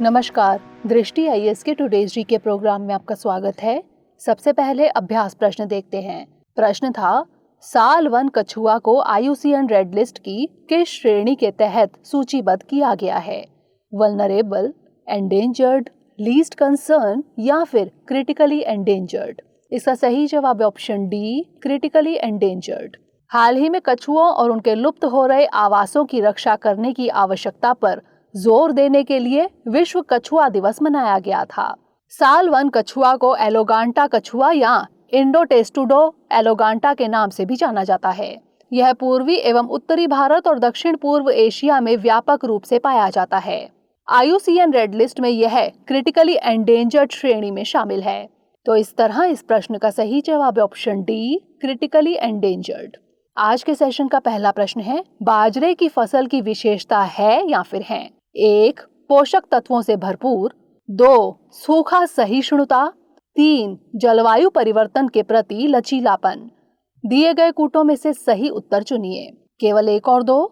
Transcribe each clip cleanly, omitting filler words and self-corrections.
नमस्कार, दृष्टि आईएएस के टुडेज जी के प्रोग्राम में आपका स्वागत है। सबसे पहले अभ्यास प्रश्न देखते हैं। प्रश्न था, साल 1 कछुआ को IUCN रेड लिस्ट की किस श्रेणी के तहत सूचीबद्ध किया गया है? वल्नरेबल, एंडेंजर्ड, लीस्ट कंसर्न या फिर क्रिटिकली एंडेंजर्ड? इसका सही जवाब है ऑप्शन डी, क्रिटिकली एंडेंजर्ड। हाल ही में कछुओं और उनके लुप्त हो रहे आवासों की रक्षा करने की आवश्यकता पर जोर देने के लिए विश्व कछुआ दिवस मनाया गया था। साल 1 कछुआ को एलोगांटा कछुआ या इंडोटेस्टुडो एलोगांटा के नाम से भी जाना जाता है। यह पूर्वी एवं उत्तरी भारत और दक्षिण पूर्व एशिया में व्यापक रूप से पाया जाता है। IUCN रेड लिस्ट में यह क्रिटिकली एंडेंजर्ड श्रेणी में शामिल है। तो इस तरह इस प्रश्न का सही जवाब है ऑप्शन डी, क्रिटिकली एंडेंजर्ड। आज के सेशन का पहला प्रश्न है, बाजरे की फसल की विशेषता है या फिर है? 1. पोषक तत्वों से भरपूर, 2. सूखा सहिष्णुता, 3. जलवायु परिवर्तन के प्रति लचीलापन। दिए गए कूटों में से सही उत्तर चुनिए। केवल 1 और 2,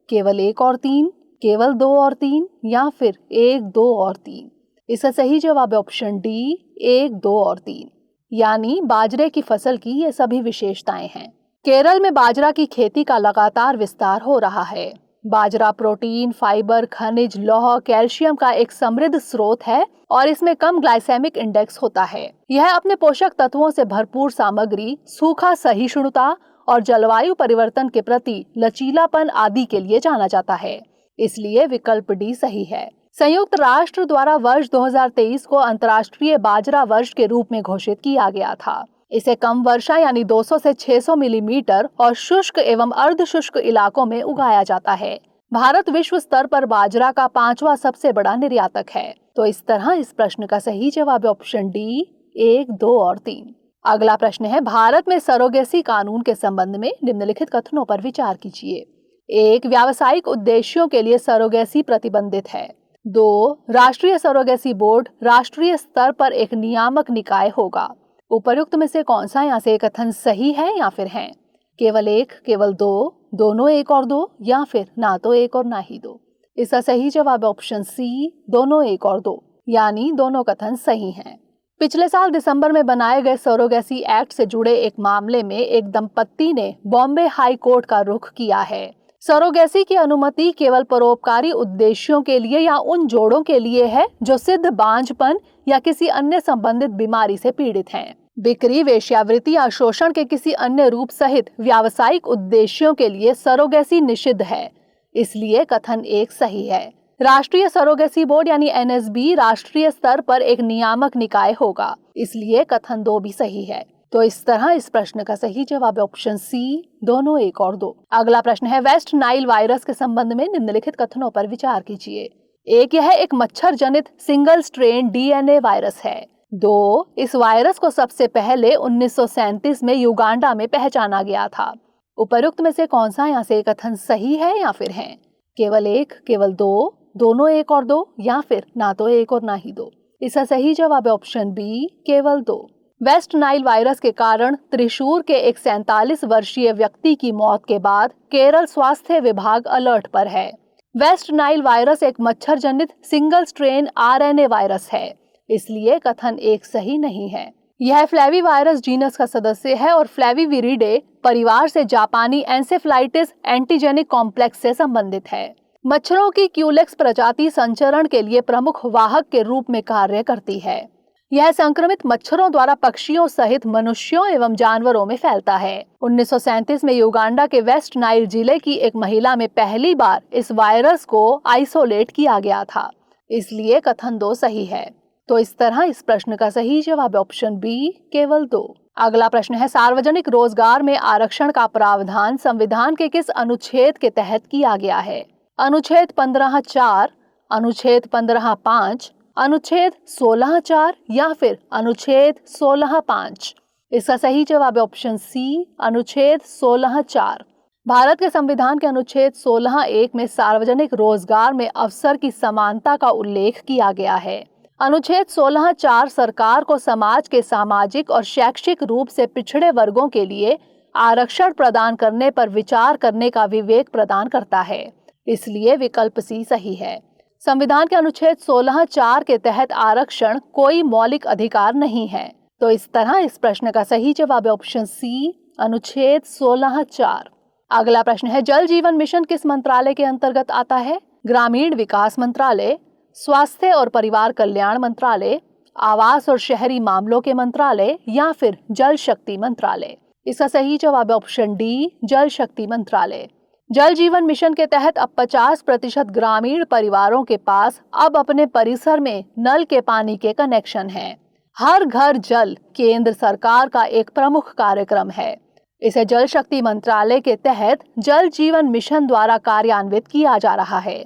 केवल 1 और 3, केवल 2 और 3 या फिर 1, 2 और 3? इसका सही जवाब है ऑप्शन डी, 1, 2 और 3। यानी बाजरे की फसल की ये सभी विशेषताएं हैं। केरल में बाजरा की खेती का लगातार विस्तार हो रहा है। बाजरा प्रोटीन, फाइबर, खनिज, लौह, कैल्शियम का एक समृद्ध स्रोत है और इसमें कम ग्लाइसेमिक इंडेक्स होता है। यह अपने पोषक तत्वों से भरपूर सामग्री, सूखा सहिष्णुता और जलवायु परिवर्तन के प्रति लचीलापन आदि के लिए जाना जाता है। इसलिए विकल्प डी सही है। संयुक्त राष्ट्र द्वारा वर्ष 2023 को अंतर्राष्ट्रीय बाजरा वर्ष के रूप में घोषित किया गया था। इसे कम वर्षा यानी 200 से 600 मिलीमीटर और शुष्क एवं अर्ध शुष्क इलाकों में उगाया जाता है। भारत विश्व स्तर पर बाजरा का 5वां सबसे बड़ा निर्यातक है। तो इस तरह इस प्रश्न का सही जवाब है ऑप्शन डी, 1, 2 और 3। अगला प्रश्न है, भारत में सरोगेसी कानून के संबंध में निम्नलिखित कथनों पर विचार कीजिए। 1. व्यावसायिक उद्देश्यों के लिए सरोगेसी प्रतिबंधित है। 2. राष्ट्रीय सरोगेसी बोर्ड राष्ट्रीय स्तर पर एक नियामक निकाय होगा। उपर्युक्त में से कौन सा यहाँ से कथन सही है या फिर है? केवल 1, केवल 2, दोनों 1 और 2 या फिर ना तो 1 और ना ही 2? इसका सही जवाब है ऑप्शन सी, दोनों 1 और 2। यानी दोनों कथन सही हैं। पिछले साल दिसंबर में बनाए गए सरोगेसी एक्ट से जुड़े एक मामले में एक दंपत्ति ने बॉम्बे हाई कोर्ट का रुख किया है। सरोगेसी की अनुमति केवल परोपकारी उद्देश्यों के लिए या उन जोड़ों के लिए है जो सिद्ध बांझपन या किसी अन्य संबंधित बीमारी से पीड़ित हैं। बिक्री, वेश्यावृत्ति या शोषण के किसी अन्य रूप सहित व्यावसायिक उद्देश्यों के लिए सरोगेसी निषिद्ध है। इसलिए कथन 1 सही है। राष्ट्रीय सरोगेसी बोर्ड यानी NSB राष्ट्रीय स्तर पर एक नियामक निकाय होगा। इसलिए कथन 2 भी सही है। तो इस तरह इस प्रश्न का सही जवाब है ऑप्शन सी, दोनों 1 और 2। अगला प्रश्न है, वेस्ट नाइल वायरस के संबंध में निम्नलिखित कथनों पर विचार कीजिए। 1. यह एक मच्छर जनित सिंगल स्ट्रेन DNA वायरस है। 2. इस वायरस को सबसे पहले 1937 में युगांडा में पहचाना गया था। उपर्युक्त में से कौन सा यहाँ से कथन सही है या फिर है? केवल 1, केवल 2, दोनों 1 और 2 या फिर ना तो 1 और ना ही 2? इसका सही जवाब है ऑप्शन बी, केवल 2। वेस्ट नाइल वायरस के कारण त्रिशूर के एक 47 वर्षीय व्यक्ति की मौत के बाद केरल स्वास्थ्य विभाग अलर्ट पर है। वेस्ट नाइल वायरस एक मच्छर जनित सिंगल स्ट्रेन RNA वायरस है। इसलिए कथन 1 सही नहीं है। यह फ्लेवीवायरस जीनस का सदस्य है और फ्लेविविरिडे परिवार से जापानी एंसेफ्लाइटिस एंटीजेनिक कॉम्प्लेक्स से संबंधित है। मच्छरों की क्यूलेक्स प्रजाति संचरण के लिए प्रमुख वाहक के रूप में कार्य करती है। यह संक्रमित मच्छरों द्वारा पक्षियों सहित मनुष्यों एवं जानवरों में फैलता है। 1937 में युगांडा के वेस्ट नाइल जिले की एक महिला में पहली बार इस वायरस को आइसोलेट किया गया था। इसलिए कथन 2 सही है। तो इस तरह इस प्रश्न का सही जवाब ऑप्शन बी, केवल 2। अगला प्रश्न है, सार्वजनिक रोजगार में आरक्षण का प्रावधान संविधान के किस अनुच्छेद के तहत किया गया है? अनुच्छेद 15(4), अनुच्छेद 15(5), अनुच्छेद 16(4) या फिर अनुच्छेद 16(5)? इसका सही जवाब है ऑप्शन सी, अनुच्छेद 16(4). भारत के संविधान के अनुच्छेद 16(1) में सार्वजनिक रोजगार में अवसर की समानता का उल्लेख किया गया है। अनुच्छेद 16(4) सरकार को समाज के सामाजिक और शैक्षिक रूप से पिछड़े वर्गों के लिए आरक्षण प्रदान करने पर विचार करने का विवेक प्रदान करता है। इसलिए विकल्प सी सही है। संविधान के अनुच्छेद 16(4) के तहत आरक्षण कोई मौलिक अधिकार नहीं है। तो इस तरह इस प्रश्न का सही जवाब है ऑप्शन सी, अनुच्छेद 16(4). अगला प्रश्न है, जल जीवन मिशन किस मंत्रालय के अंतर्गत आता है? ग्रामीण विकास मंत्रालय, स्वास्थ्य और परिवार कल्याण मंत्रालय, आवास और शहरी मामलों के मंत्रालय या फिर जल शक्ति मंत्रालय? इसका सही जवाब है ऑप्शन डी, जल शक्ति मंत्रालय। जल जीवन मिशन के तहत अब 50% ग्रामीण परिवारों के पास अब अपने परिसर में नल के पानी के कनेक्शन हैं। हर घर जल केंद्र सरकार का एक प्रमुख कार्यक्रम है। इसे जल शक्ति मंत्रालय के तहत जल जीवन मिशन द्वारा कार्यान्वित किया जा रहा है,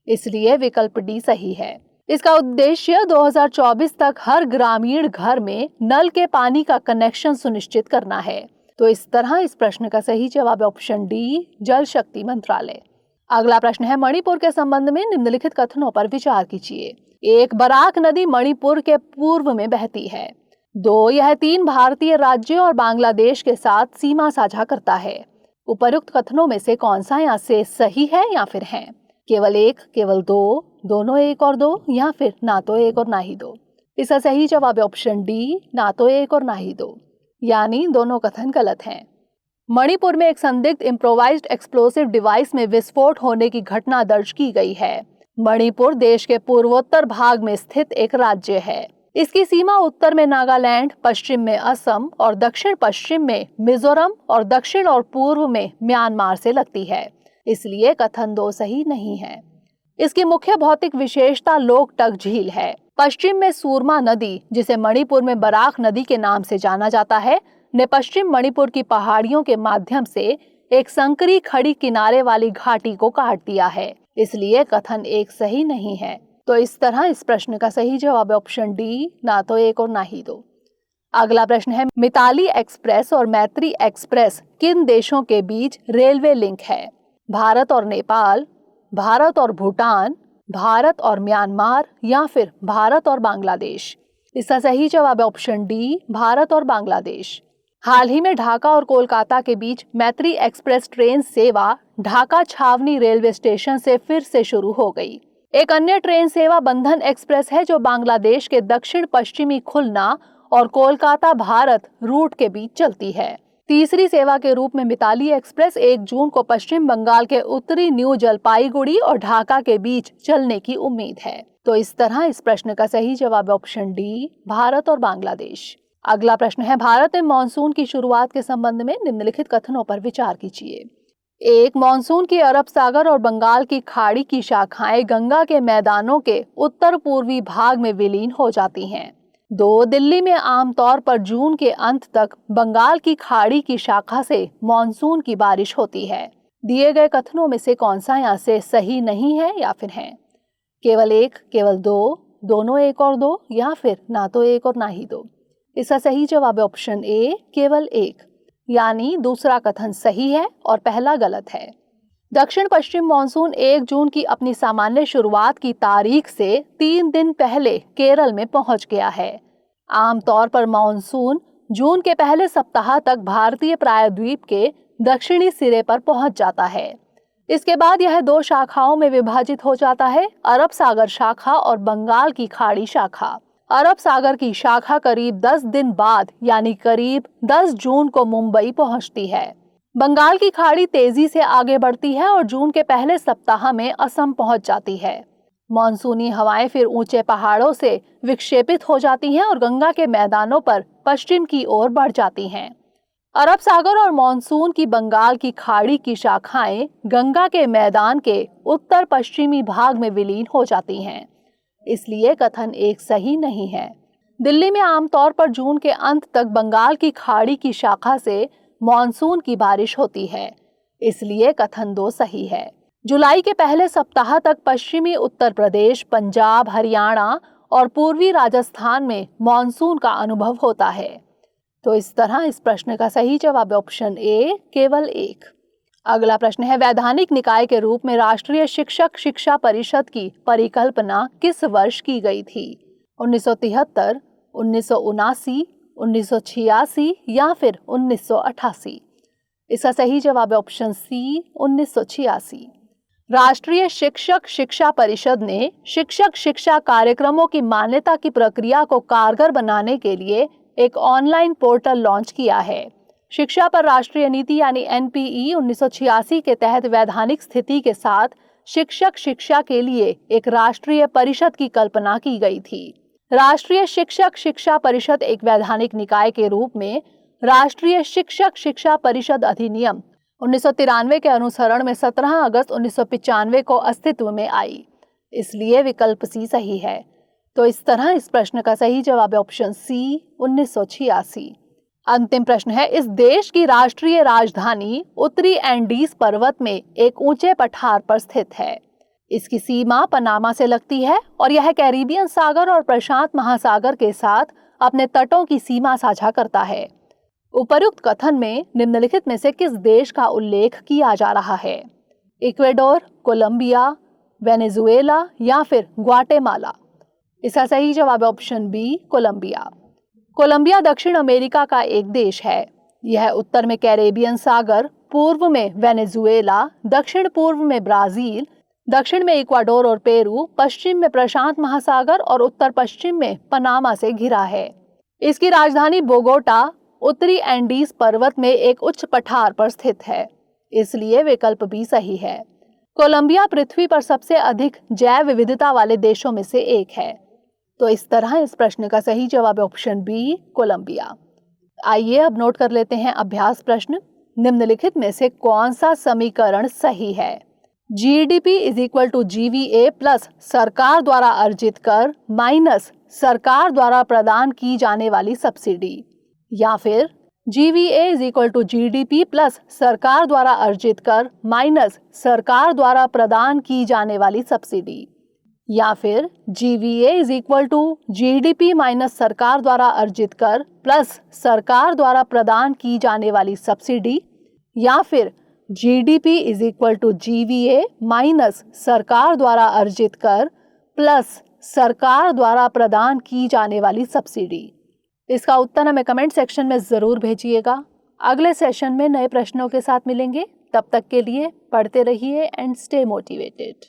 इसलिए विकल्प डी सही है। इसका उद्देश्य 2024 तक हर ग्रामीण घर में नल के पानी का कनेक्शन सुनिश्चित करना है। तो इस तरह इस प्रश्न का सही जवाब है ऑप्शन डी, जल शक्ति मंत्रालय। अगला प्रश्न है, मणिपुर के संबंध में निम्नलिखित कथनों पर विचार कीजिए। 1. बराक नदी मणिपुर के पूर्व में बहती है। 2. यह 3 भारतीय राज्यों और बांग्लादेश के साथ सीमा साझा करता है। उपयुक्त कथनों में से कौन सा यहाँ से सही है या फिर है? केवल 1, केवल 2, दोनों 1 और 2 या फिर ना तो 1 और ना ही 2? इसका सही जवाब है ऑप्शन डी, ना तो 1 और ना ही 2, यानी दोनों कथन गलत हैं। मणिपुर में एक संदिग्ध इम्प्रोवाइज्ड एक्सप्लोसिव डिवाइस में विस्फोट होने की घटना दर्ज की गई है। मणिपुर देश के पूर्वोत्तर भाग में स्थित एक राज्य है। इसकी सीमा उत्तर में नागालैंड, पश्चिम में असम और दक्षिण पश्चिम में मिजोरम और दक्षिण और पूर्व में म्यांमार से लगती है, इसलिए कथन 2 सही नहीं है। इसकी मुख्य भौतिक विशेषता लोकटक झील है। पश्चिम में सूरमा नदी, जिसे मणिपुर में बराक नदी के नाम से जाना जाता है, ने पश्चिम मणिपुर की पहाड़ियों के माध्यम से एक संकरी खड़ी किनारे वाली घाटी को काट दिया है, इसलिए कथन 1 सही नहीं है। तो इस तरह इस प्रश्न का सही जवाब है ऑप्शन डी, ना तो 1 और ना ही 2। अगला प्रश्न है, मिताली एक्सप्रेस और मैत्री एक्सप्रेस किन देशों के बीच रेलवे लिंक है? भारत और नेपाल, भारत और भूटान, भारत और म्यांमार या फिर भारत और बांग्लादेश? इसका सही जवाब है ऑप्शन डी, भारत और बांग्लादेश। हाल ही में ढाका और कोलकाता के बीच मैत्री एक्सप्रेस ट्रेन सेवा ढाका छावनी रेलवे स्टेशन से फिर से शुरू हो गई। एक अन्य ट्रेन सेवा बंधन एक्सप्रेस है, जो बांग्लादेश के दक्षिण पश्चिमी खुलना और कोलकाता भारत रूट के बीच चलती है। तीसरी सेवा के रूप में मिताली एक्सप्रेस 1 जून को पश्चिम बंगाल के उत्तरी न्यू जलपाईगुड़ी और ढाका के बीच चलने की उम्मीद है। तो इस तरह इस प्रश्न का सही जवाब है ऑप्शन डी, भारत और बांग्लादेश। अगला प्रश्न है, भारत में मानसून की शुरुआत के संबंध में निम्नलिखित कथनों पर विचार कीजिए। 1. मानसून की अरब सागर और बंगाल की खाड़ी की शाखाएं गंगा के मैदानों के उत्तर पूर्वी भाग में विलीन हो जाती हैं। 2. दिल्ली में आमतौर पर जून के अंत तक बंगाल की खाड़ी की शाखा से मानसून की बारिश होती है। दिए गए कथनों में से कौन सा यहाँ से सही नहीं है या फिर है? केवल 1, केवल 2, दोनों 1 और 2 या फिर ना तो 1 और ना ही 2? इसका सही जवाब है ऑप्शन ए, केवल 1, यानी दूसरा कथन सही है और पहला गलत है। दक्षिण पश्चिम मानसून 1 जून की अपनी सामान्य शुरुआत की तारीख से 3 दिन पहले केरल में पहुंच गया है। आमतौर पर मानसून जून के पहले सप्ताह तक भारतीय प्रायद्वीप के दक्षिणी सिरे पर पहुंच जाता है। इसके बाद यह 2 शाखाओं में विभाजित हो जाता है, अरब सागर शाखा और बंगाल की खाड़ी शाखा। अरब सागर की शाखा करीब 10 दिन बाद यानी करीब 10 जून को मुंबई पहुंचती है। बंगाल की खाड़ी तेजी से आगे बढ़ती है और जून के पहले सप्ताह में असम पहुंच जाती है। मानसूनी हवाएं फिर ऊंचे पहाड़ों से विक्षेपित हो जाती हैं और गंगा के मैदानों पर पश्चिम की ओर बढ़ जाती हैं। अरब सागर और मानसून की बंगाल की खाड़ी की शाखाएं गंगा के मैदान के उत्तर पश्चिमी भाग में विलीन हो जाती हैं, इसलिए कथन 1 सही नहीं है। दिल्ली में आमतौर पर जून के अंत तक बंगाल की खाड़ी की शाखा से मानसून की बारिश होती है, इसलिए कथन 2 सही है। जुलाई के पहले सप्ताह तक पश्चिमी उत्तर प्रदेश, पंजाब, हरियाणा और पूर्वी राजस्थान में मानसून का अनुभव होता है। तो इस तरह इस प्रश्न का सही जवाब है ऑप्शन ए, केवल 1। अगला प्रश्न है, वैधानिक निकाय के रूप में राष्ट्रीय शिक्षक शिक्षा परिषद की परिकल्पना किस वर्ष की गई थी? 1973, 1979, 1986 या फिर 1988? इसका सही जवाब है ऑप्शन सी, 1986। राष्ट्रीय शिक्षक शिक्षा परिषद ने शिक्षक शिक्षा कार्यक्रमों की मान्यता की प्रक्रिया को कारगर बनाने के लिए एक ऑनलाइन पोर्टल लॉन्च किया है। शिक्षा पर राष्ट्रीय नीति यानी NPE 1986 के तहत वैधानिक स्थिति के साथ शिक्षक शिक्षा के लिए एक राष्ट्रीय परिषद की कल्पना की गई थी। राष्ट्रीय शिक्षक शिक्षा परिषद एक वैधानिक निकाय के रूप में राष्ट्रीय शिक्षक शिक्षा परिषद अधिनियम 1993 के अनुसरण में 17 अगस्त 1995 को अस्तित्व में आई। इसलिए विकल्प सी सही है। तो इस तरह इस प्रश्न का सही जवाब है ऑप्शन सी 1986। अंतिम प्रश्न है, इस देश की राष्ट्रीय राजधानी उत्तरी एंडीज पर्वत में एक ऊंचे पठार पर स्थित है। इसकी सीमा पनामा से लगती है और यह कैरिबियन सागर और प्रशांत महासागर के साथ अपने तटों की सीमा साझा करता है। उपर्युक्त कथन में निम्नलिखित में से किस देश का उल्लेख किया जा रहा है? इक्वेडोर, कोलंबिया, वेनेजुएला या फिर ग्वाटेमाला? इसका सही जवाब है ऑप्शन बी, कोलंबिया। कोलंबिया दक्षिण अमेरिका का एक देश है। यह उत्तर में कैरेबियन सागर, पूर्व में वेनेजुएला, दक्षिण पूर्व में ब्राजील, दक्षिण में इक्वाडोर और पेरू, पश्चिम में प्रशांत महासागर और उत्तर पश्चिम में पनामा से घिरा है। इसकी राजधानी बोगोटा उत्तरी एंडीज पर्वत में एक उच्च पठार पर स्थित है। इसलिए विकल्प बी सही है। कोलंबिया पृथ्वी पर सबसे अधिक जैव विविधता वाले देशों में से एक है। तो इस तरह इस प्रश्न का सही जवाब है ऑप्शन बी, कोलंबिया। आइए अब नोट कर लेते हैं अभ्यास प्रश्न। निम्नलिखित में से कौन सा समीकरण सही है? GDP = GVA प्लस सरकार द्वारा अर्जित कर माइनस सरकार द्वारा प्रदान की जाने वाली सब्सिडी, या फिर GVA = GDP प्लस सरकार द्वारा अर्जित कर माइनस सरकार द्वारा प्रदान की जाने वाली सब्सिडी, या फिर GVA = GDP माइनस सरकार द्वारा अर्जित कर प्लस सरकार द्वारा प्रदान की जाने वाली सब्सिडी, या फिर GDP = GVA माइनस सरकार द्वारा अर्जित कर प्लस सरकार द्वारा प्रदान की जाने वाली सब्सिडी। इसका उत्तर हमें कमेंट सेक्शन में ज़रूर भेजिएगा। अगले सेशन में नए प्रश्नों के साथ मिलेंगे। तब तक के लिए पढ़ते रहिए एंड स्टे मोटिवेटेड।